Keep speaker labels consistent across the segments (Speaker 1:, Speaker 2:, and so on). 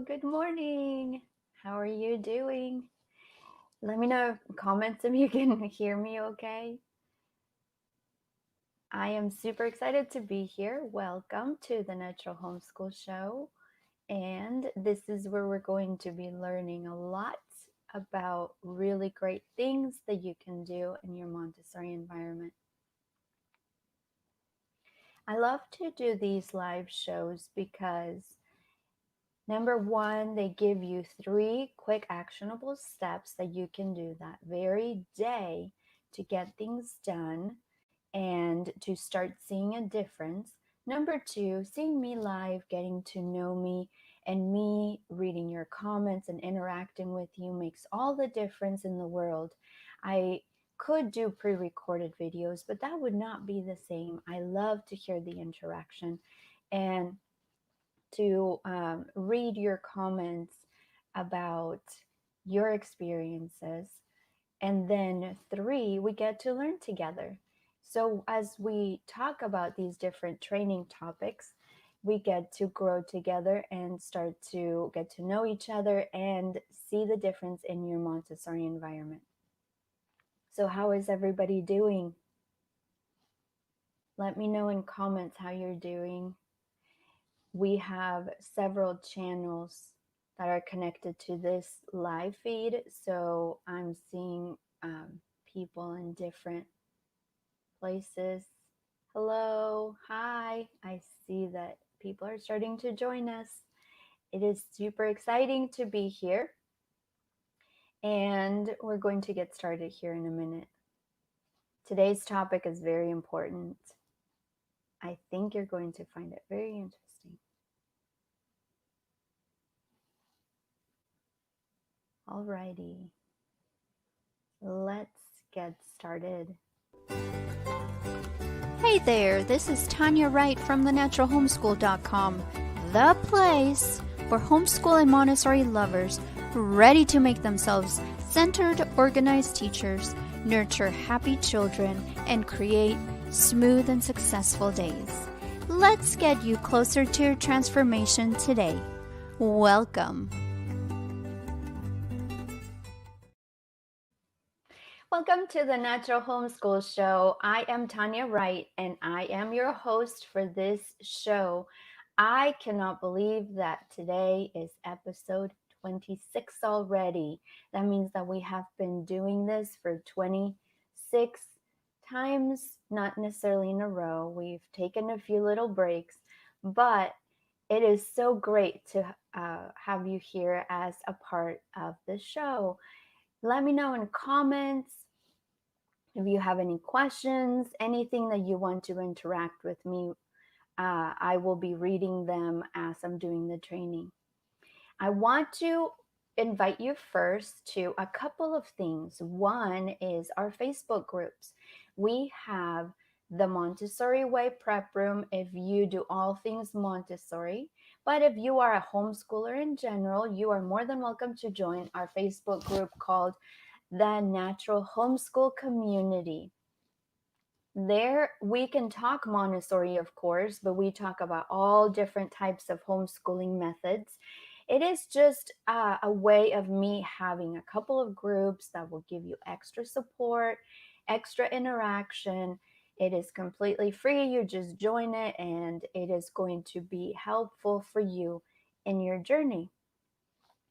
Speaker 1: good morning. How are you doing? Let me know in comments if you can hear me okay. I am super excited to be here. Welcome to the Natural Homeschool Show. And this is where we're going to be learning a lot about really great things that you can do in your Montessori environment. I love to do these live shows because number one, they give you 3 quick actionable steps that you can do that very day to get things done and to start seeing a difference. Number 2, seeing me live, getting to know me, and me reading your comments and interacting with you makes all the difference in the world. I could do pre-recorded videos, but that would not be the same. I love to hear the interaction and to read your comments about your experiences. And then 3, we get to learn together. So as we talk about these different training topics, we get to grow together and start to get to know each other and see the difference in your Montessori environment. So how is everybody doing? Let me know in comments how you're doing. We have several channels that are connected to this live feed. So I'm seeing people in different places. Hello, hi. I see that people are starting to join us. It is super exciting to be here. And we're going to get started here in a minute. Today's topic is very important. I think you're going to find it very interesting. Alrighty, let's get started.
Speaker 2: Hey there, this is Tanya Wright from thenaturalhomeschool.com, the place for homeschool and Montessori lovers ready to make themselves centered, organized teachers, nurture happy children, and create smooth and successful days. Let's get you closer to your transformation today. Welcome.
Speaker 1: Welcome to the Natural Homeschool Show. I am Tanya Wright, and I am your host for this show. I cannot believe that today is episode 26 already. That means that we have been doing this for 26 times, not necessarily in a row. We've taken a few little breaks, but it is so great to have you here as a part of the show. Let me know in comments if you have any questions, anything that you want to interact with me. I will be reading them as I'm doing the training. I want to invite you first to a couple of things. One is our Facebook groups. We have the Montessori Way Prep Room if you do all things Montessori. But if you are a homeschooler in general, you are more than welcome to join our Facebook group called the Natural Homeschool Community. There we can talk Montessori, of course, but we talk about all different types of homeschooling methods. It is just a way of me having a couple of groups that will give you extra support, extra interaction. It is completely free. You just join it and it is going to be helpful for you in your journey.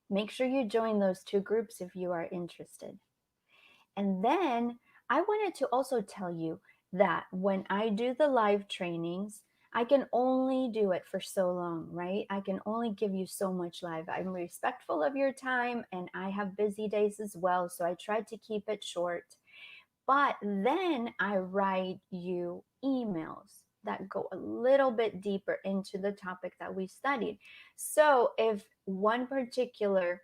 Speaker 1: Make sure you join those 2 groups if you are interested. And then I wanted to also tell you that when I do the live trainings, I can only do it for so long, right? I can only give you so much live. I'm respectful of your time and I have busy days as well, so I try to keep it short. But then I write you emails that go a little bit deeper into the topic that we studied. So if one particular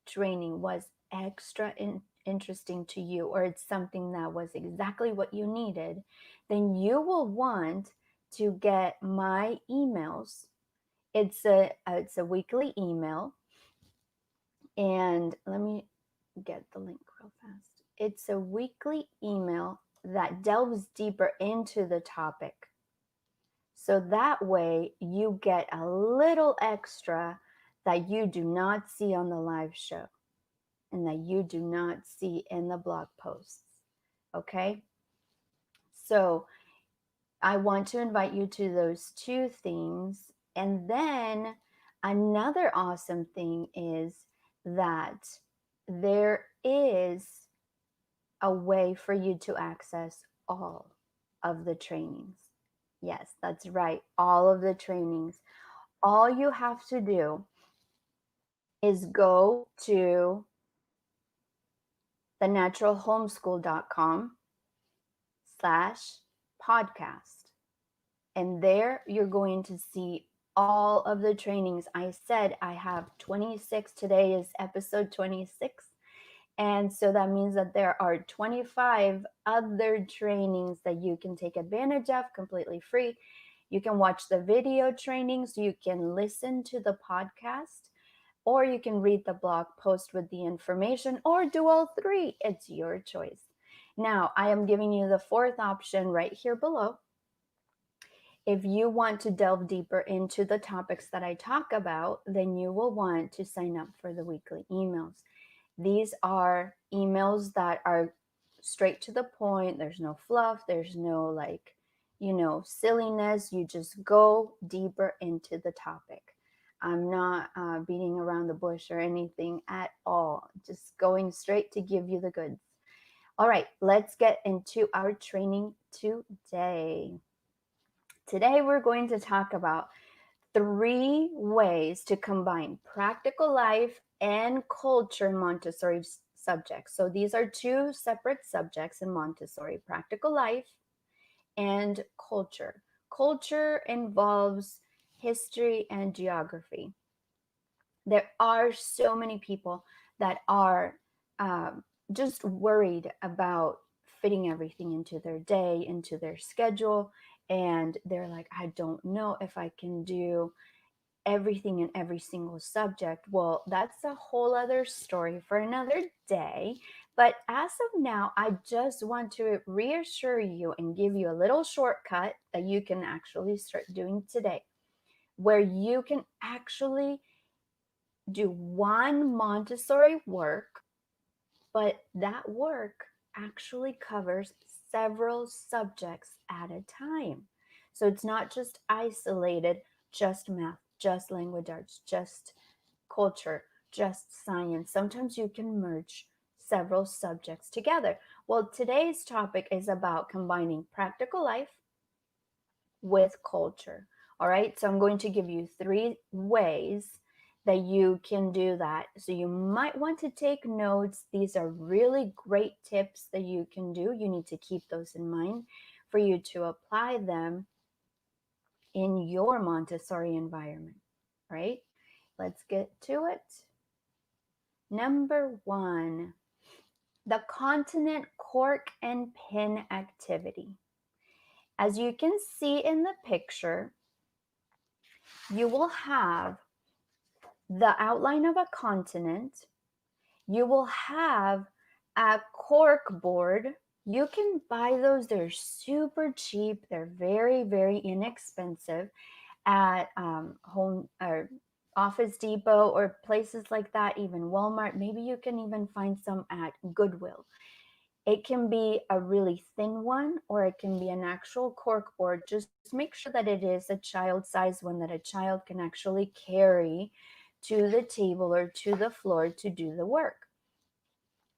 Speaker 1: training was extra interesting to you, or it's something that was exactly what you needed, then you will want to get my emails. It's a weekly email, and let me get the link real fast. It's a weekly email that delves deeper into the topic. So that way you get a little extra that you do not see on the live show and that you do not see in the blog posts. Okay? So I want to invite you to those two things. And then another awesome thing is that there is a way for you to access all of the trainings. Yes, that's right. All of the trainings. All you have to do is go to thenaturalhomeschool.com/podcast. And there you're going to see all of the trainings. I said I have 26. Today is episode 26. And so that means that there are 25 other trainings that you can take advantage of completely free. You can watch the video trainings, you can listen to the podcast, or you can read the blog post with the information, or do all three. It's your choice. Now, I am giving you the fourth option right here below. If you want to delve deeper into the topics that I talk about, then you will want to sign up for the weekly emails. These are emails that are straight to the point. There's no fluff. There's no silliness. You just go deeper into the topic. I'm not beating around the bush or anything at all. Just going straight to give you the goods. All right, let's get into our training today. Today, we're going to talk about 3 ways to combine practical life and culture in Montessori subjects. So these are 2 separate subjects in Montessori: practical life and culture. Culture involves history and geography. There are so many people that are just worried about fitting everything into their day, into their schedule. And they're like, I don't know if I can do everything in every single subject. Well, that's a whole other story for another day. But as of now, I just want to reassure you and give you a little shortcut that you can actually start doing today, where you can actually do one Montessori work, but that work actually covers several subjects at a time. So it's not just isolated, just math, just language arts, just culture, just science. Sometimes you can merge several subjects together. Well, today's topic is about combining practical life with culture. All right, so I'm going to give you 3 ways that you can do that. So you might want to take notes. These are really great tips that you can do. You need to keep those in mind for you to apply them in your Montessori environment, right? Let's get to it. Number 1, the continent cork and pin activity. As you can see in the picture, you will have the outline of a continent. You will have a cork board. You can buy those. They're super cheap. They're very, very inexpensive at home or Office Depot or places like that, even Walmart. Maybe you can even find some at Goodwill. It can be a really thin one, or it can be an actual cork board. Just make sure that it is a child size one that a child can actually carry to the table or to the floor to do the work.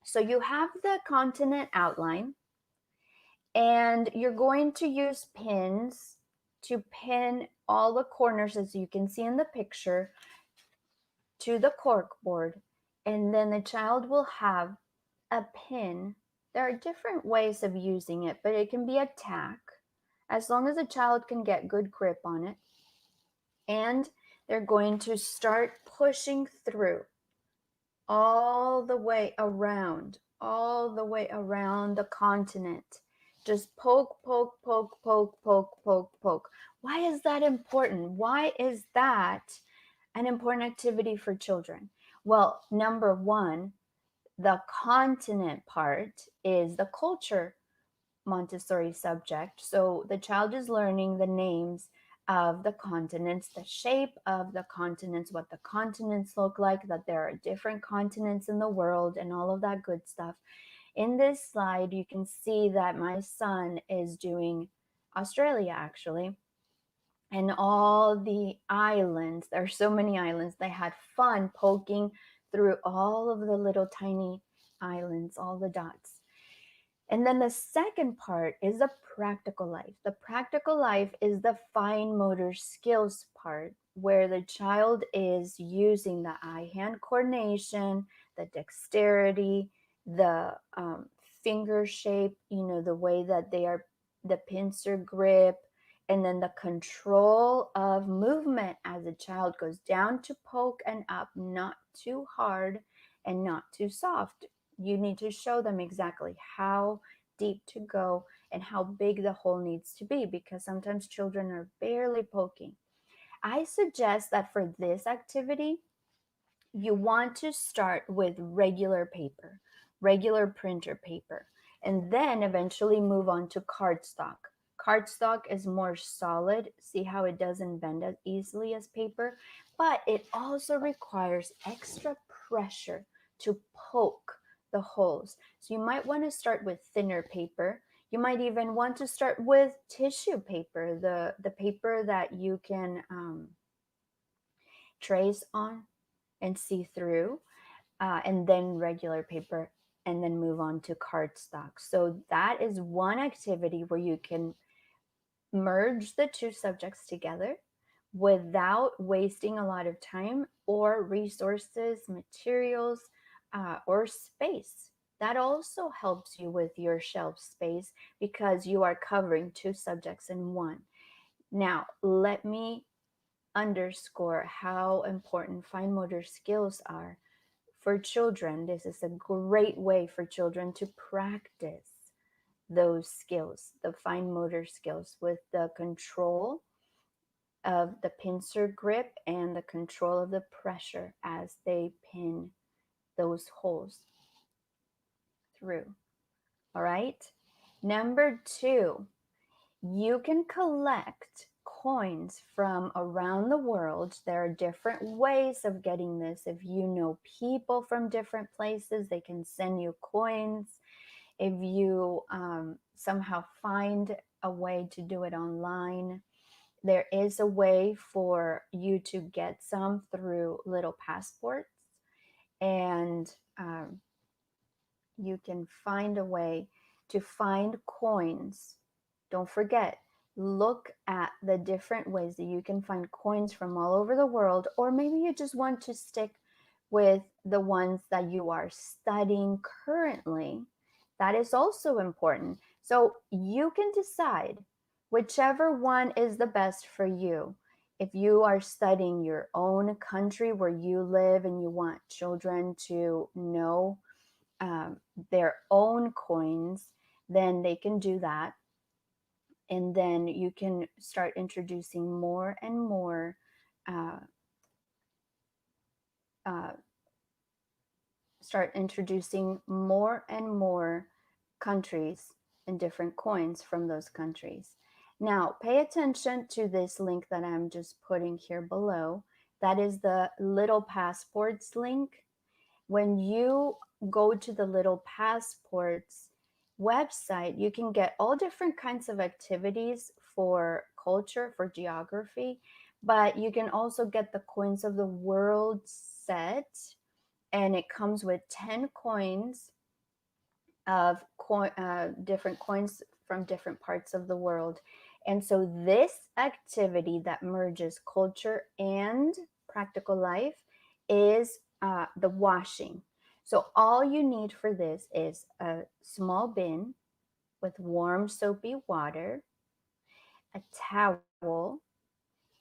Speaker 1: So you have the continent outline, and you're going to use pins to pin all the corners, as you can see in the picture, to the cork board. And then the child will have a pin. There are different ways of using it, but it can be a tack, as long as a child can get good grip on it. And they're going to start pushing through all the way around the continent. Just poke, poke, poke, poke, poke, poke, poke. Why is that important? Why is that an important activity for children? Well, number 1, the continent part is the culture Montessori subject. So the child is learning the names of the continents, the shape of the continents, what the continents look like, that there are different continents in the world, and all of that good stuff. In this slide, you can see that my son is doing Australia actually, and all the islands. There are so many islands. They had fun poking through all of the little tiny islands, all the dots. And then the second part is the practical life. The practical life is the fine motor skills part, where the child is using the eye hand coordination, the dexterity, the finger shape, the way that they are, the pincer grip, and then the control of movement as the child goes down to poke and up, not too hard and not too soft. You need to show them exactly how deep to go and how big the hole needs to be, because sometimes children are barely poking. I suggest that for this activity, you want to start with regular paper, regular printer paper, and then eventually move on to cardstock. Cardstock is more solid. See how it doesn't bend as easily as paper, but it also requires extra pressure to poke the holes. So you might want to start with thinner paper. You might even want to start with tissue paper, the paper that you can trace on and see through, and then regular paper, and then move on to cardstock. So that is one activity where you can merge the two subjects together without wasting a lot of time or resources, materials, or space. That also helps you with your shelf space because you are covering two subjects in one. Now, let me underscore how important fine motor skills are for children. This is a great way for children to practice those skills, the fine motor skills, with the control of the pincer grip and the control of the pressure as they pin those holes through. All right. Number two, you can collect coins from around the world. There are different ways of getting this. If you know people from different places, they can send you coins. If you somehow find a way to do it online, there is a way for you to get some through little passports, and you can find a way to find coins. Don't forget, look at the different ways that you can find coins from all over the world, or maybe you just want to stick with the ones that you are studying currently. That is also important. So you can decide whichever one is the best for you. If you are studying your own country where you live and you want children to know their own coins, then they can do that. And then you can start introducing more and more uh, uh, countries and different coins from those countries. Now, pay attention to this link that I'm just putting here below. That is the Little Passports link. When you go to the Little Passports website, you can get all different kinds of activities for culture, for geography, but you can also get the Coins of the World set, and it comes with 10 coins of different coins from different parts of the world. And so this activity that merges culture and practical life is the washing. So all you need for this is a small bin with warm soapy water, a towel,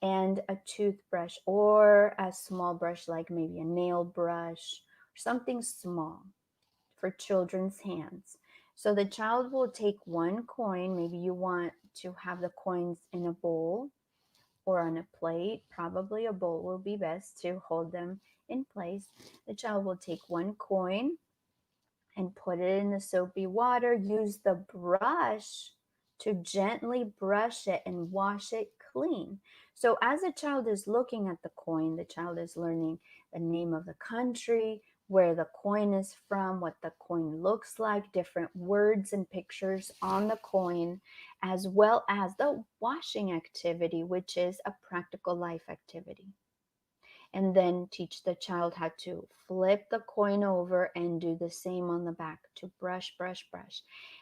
Speaker 1: and a toothbrush or a small brush like maybe a nail brush or something small for children's hands. So the child will take one coin. Maybe you want to have the coins in a bowl or on a plate. Probably a bowl will be best to hold them in place. The child will take one coin and put it in the soapy water. Use the brush to gently brush it and wash it clean. So as a child is looking at the coin, the child is learning the name of the country, where the coin is from, what the coin looks like, different words and pictures on the coin, as well as the washing activity, which is a practical life activity. And then teach the child how to flip the coin over and do the same on the back, to brush, brush, brush.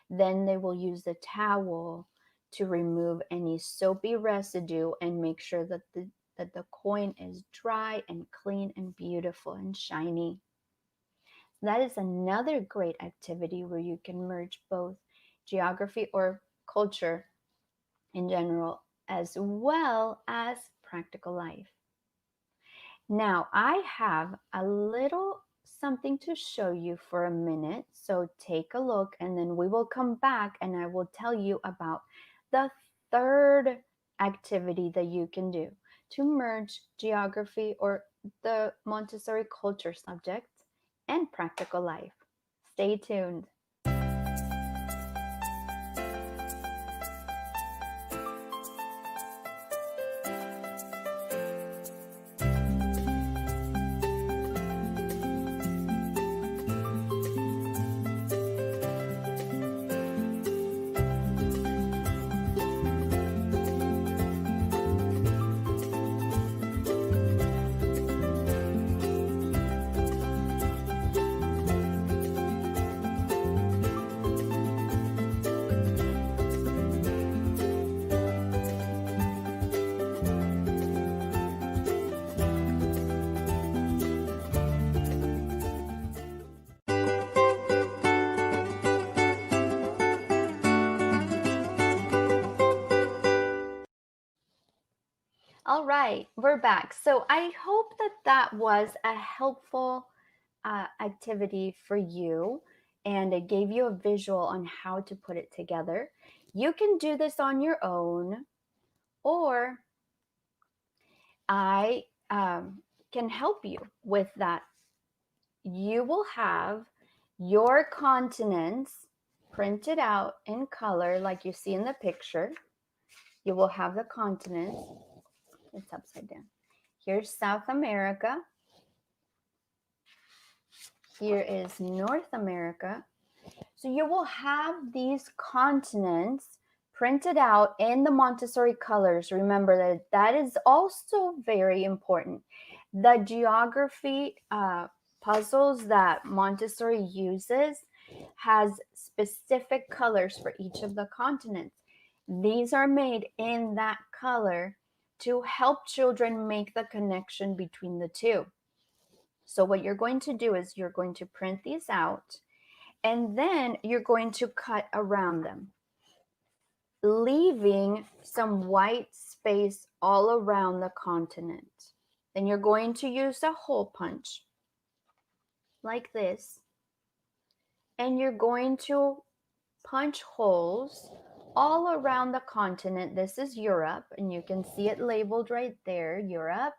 Speaker 1: Then they will use the towel to remove any soapy residue and make sure that the coin is dry and clean and beautiful and shiny. That is another great activity where you can merge both geography or culture in general as well as practical life. Now, I have a little something to show you for a minute. So take a look and then we will come back and I will tell you about the third activity that you can do to merge geography or the Montessori culture subject and practical life. Stay tuned. All right, we're back. So I hope that that was a helpful activity for you and it gave you a visual on how to put it together. You can do this on your own, or I can help you with that. You will have your continents printed out in color like you see in the picture. You will have the continents. It's upside down. Here's South America. Here is North America. So you will have these continents printed out in the Montessori colors. Remember that that is also very important. The geography puzzles that Montessori uses has specific colors for each of the continents. These are made in that color to help children make the connection between the two. So what you're going to do is you're going to print these out and then you're going to cut around them, leaving some white space all around the continent. Then you're going to use a hole punch like this, and you're going to punch holes all around the continent. This is Europe, and you can see it labeled right there, Europe.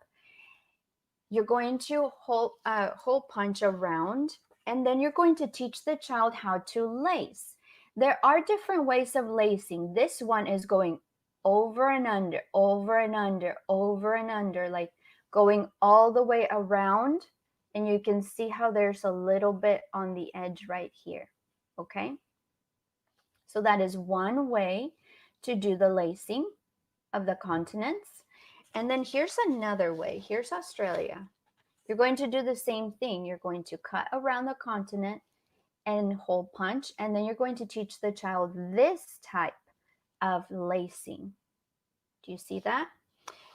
Speaker 1: You're going to hole punch around, and then you're going to teach the child how to lace. There are different ways of lacing. This one is going over and under, over and under, over and under, like going all the way around. And you can see how there's a little bit on the edge right here, okay? So that is one way to do the lacing of the continents. And then here's another way. Here's Australia. You're going to do the same thing. You're going to cut around the continent and hole punch, and then you're going to teach the child this type of lacing. Do you see that?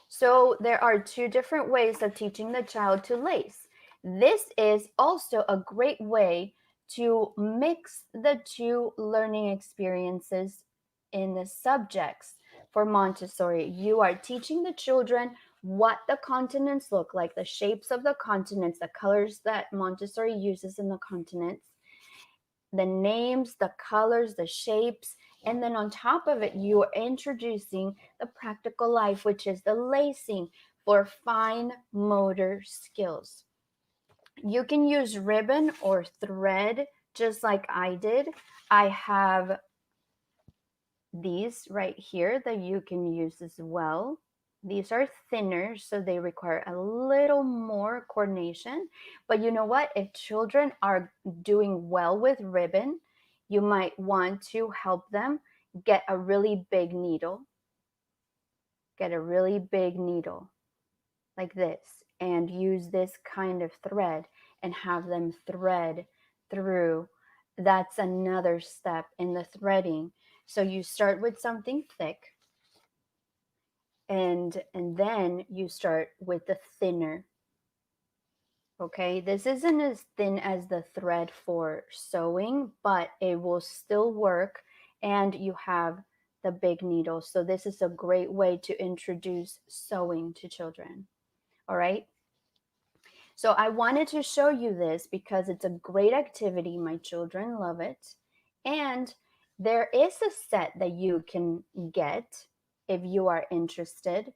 Speaker 1: So there are two different ways of teaching the child to lace. This is also a great way to mix the two learning experiences in the subjects for Montessori. You are teaching the children what the continents look like, the shapes of the continents, the colors that Montessori uses in the continents, the names, the colors, the shapes, and then on top of it, you are introducing the practical life, which is the lacing for fine motor skills. You can use ribbon or thread, just like I did. I have these right here that you can use as well. These are thinner, so they require a little more coordination. But you know what? If children are doing well with ribbon, you might want to help them get a really big needle. Get a really big needle like this and use this kind of thread and have them thread through. That's another step in the threading. So you start with something thick, and then you start with the thinner. Okay, this isn't as thin as the thread for sewing, but it will still work, and you have the big needle. So this is a great way to introduce sewing to children. All right, so I wanted to show you this because it's a great activity. My children love it. And there is a set that you can get if you are interested.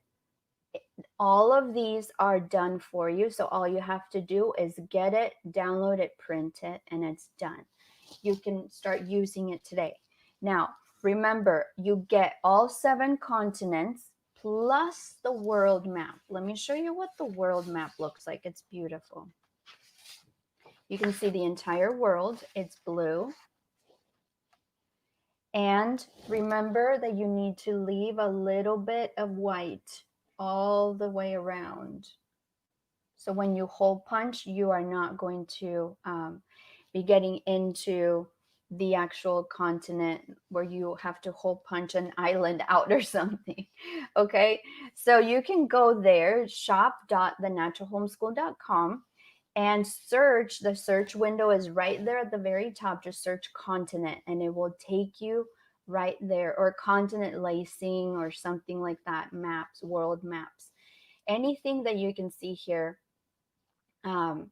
Speaker 1: All of these are done for you. So all you have to do is get it, download it, print it, and it's done. You can start using it today. Now, remember, you get all 7 continents plus the world map. Let me show you what the world map looks like. It's beautiful. You can see the entire world. It's blue. And remember that you need to leave a little bit of white all the way around. So when you hole punch, you are not going to be getting into the actual continent where you have to hole punch an island out or something. Okay, so you can go there, shop.thenaturalhomeschool.com, and search. The search window is right there at the very top. Just search continent and it will take you right there, or continent lacing or something like that. Maps, world maps, anything that you can see here. um,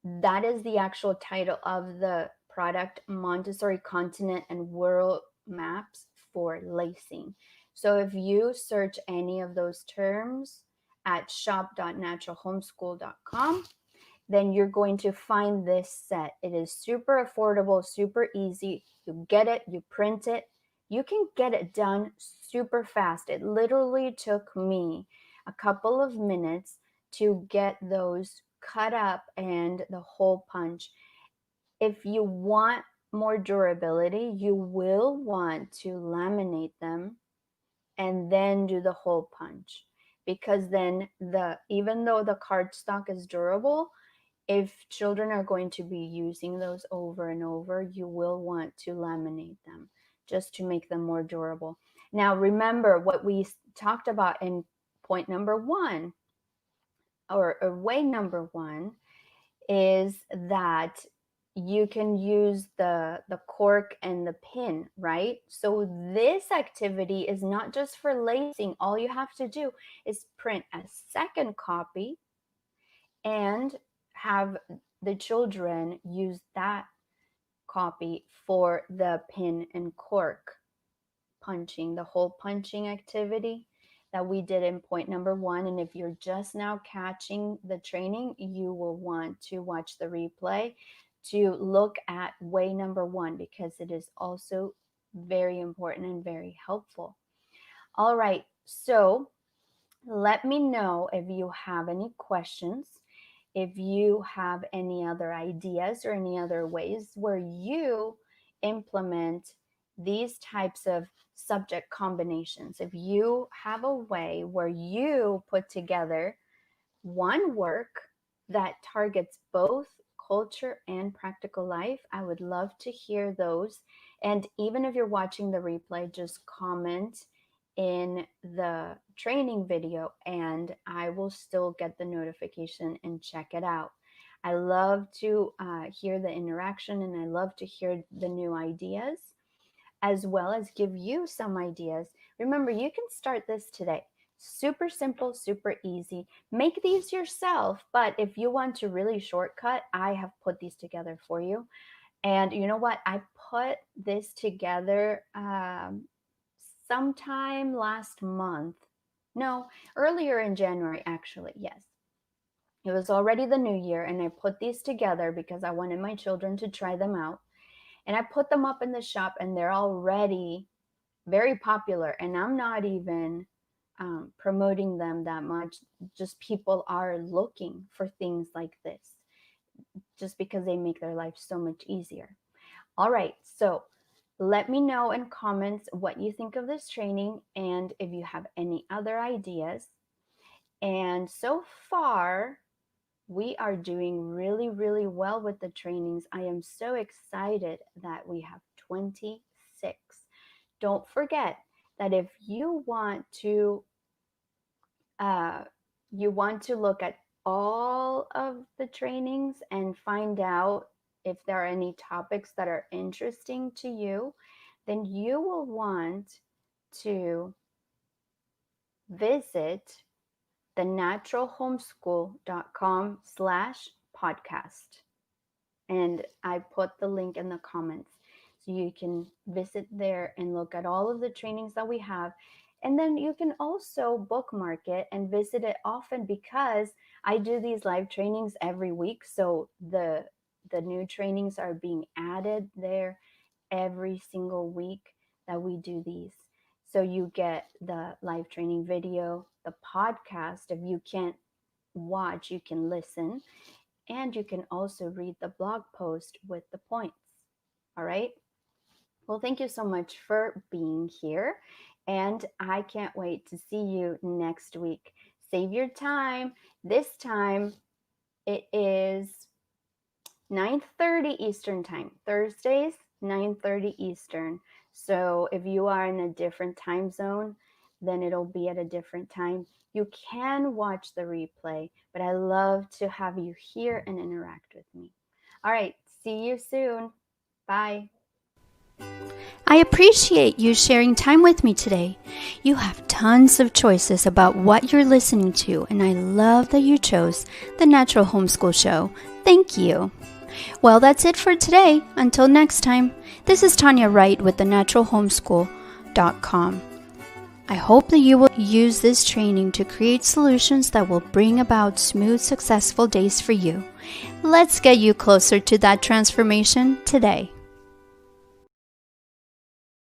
Speaker 1: that is the actual title of the product: Montessori Continent and World Maps for Lacing. So if you search any of those terms at shop.naturalhomeschool.com, then you're going to find this set. It is super affordable, super easy. You get it, you print it. You can get it done super fast. It literally took me a couple of minutes to get those cut up and the hole punch. If you want more durability, you will want to laminate them and then do the hole punch, because then even though the cardstock is durable, if children are going to be using those over and over, you will want to laminate them just to make them more durable. Now, remember what we talked about in point number 1, or way number 1, is that you can use the cork and the pin, right? So this activity is not just for lacing. All you have to do is print a second copy and have the children use that copy for the pin and cork punching, the hole punching activity that we did in point number 1. And if you're just now catching the training, you will want to watch the replay to look at way number 1, because it is also very important and very helpful. All right, so let me know if you have any questions, if you have any other ideas or any other ways where you implement these types of subject combinations. If you have a way where you put together one work that targets both culture and practical life, I would love to hear those. And even if you're watching the replay, just comment in the training video and I will still get the notification and check it out. I love to hear the interaction, and I love to hear the new ideas, as well as give you some ideas. Remember, you can start this today. Super simple, super easy. Make these yourself, but if you want to really shortcut, I have put these together for you. And you know what? I put this together sometime last month. No, earlier in January, actually. Yes. It was already the new year, and I put these together because I wanted my children to try them out. And I put them up in the shop, and they're already very popular. And I'm not even promoting them that much. Just people are looking for things like this just because they make their life so much easier. All right, so let me know in comments what you think of this training and if you have any other ideas. And so far, we are doing really, really well with the trainings. I am so excited that we have 26. Don't forget that if you want to look at all of the trainings and find out if there are any topics that are interesting to you, then you will want to visit thenaturalhomeschool.com/podcast. And I put the link in the comments. So you can visit there and look at all of the trainings that we have. And then you can also bookmark it and visit it often, because I do these live trainings every week. So the new trainings are being added there every single week that we do these. So you get the live training video, the podcast. If you can't watch, you can listen. And you can also read the blog post with the points. All right. Well, thank you so much for being here. And I can't wait to see you next week. Save your time. This time it is 9:30 Eastern time. Thursdays, 9:30 Eastern. So if you are in a different time zone, then it'll be at a different time. You can watch the replay, but I love to have you here and interact with me. All right, see you soon. Bye.
Speaker 2: I appreciate you sharing time with me today. You have tons of choices about what you're listening to, and I love that you chose the Natural Homeschool Show. Thank you. Well, that's it for today. Until next time, this is Tanya Wright with thenaturalhomeschool.com. I hope that you will use this training to create solutions that will bring about smooth, successful days for you. Let's get you closer to that transformation today.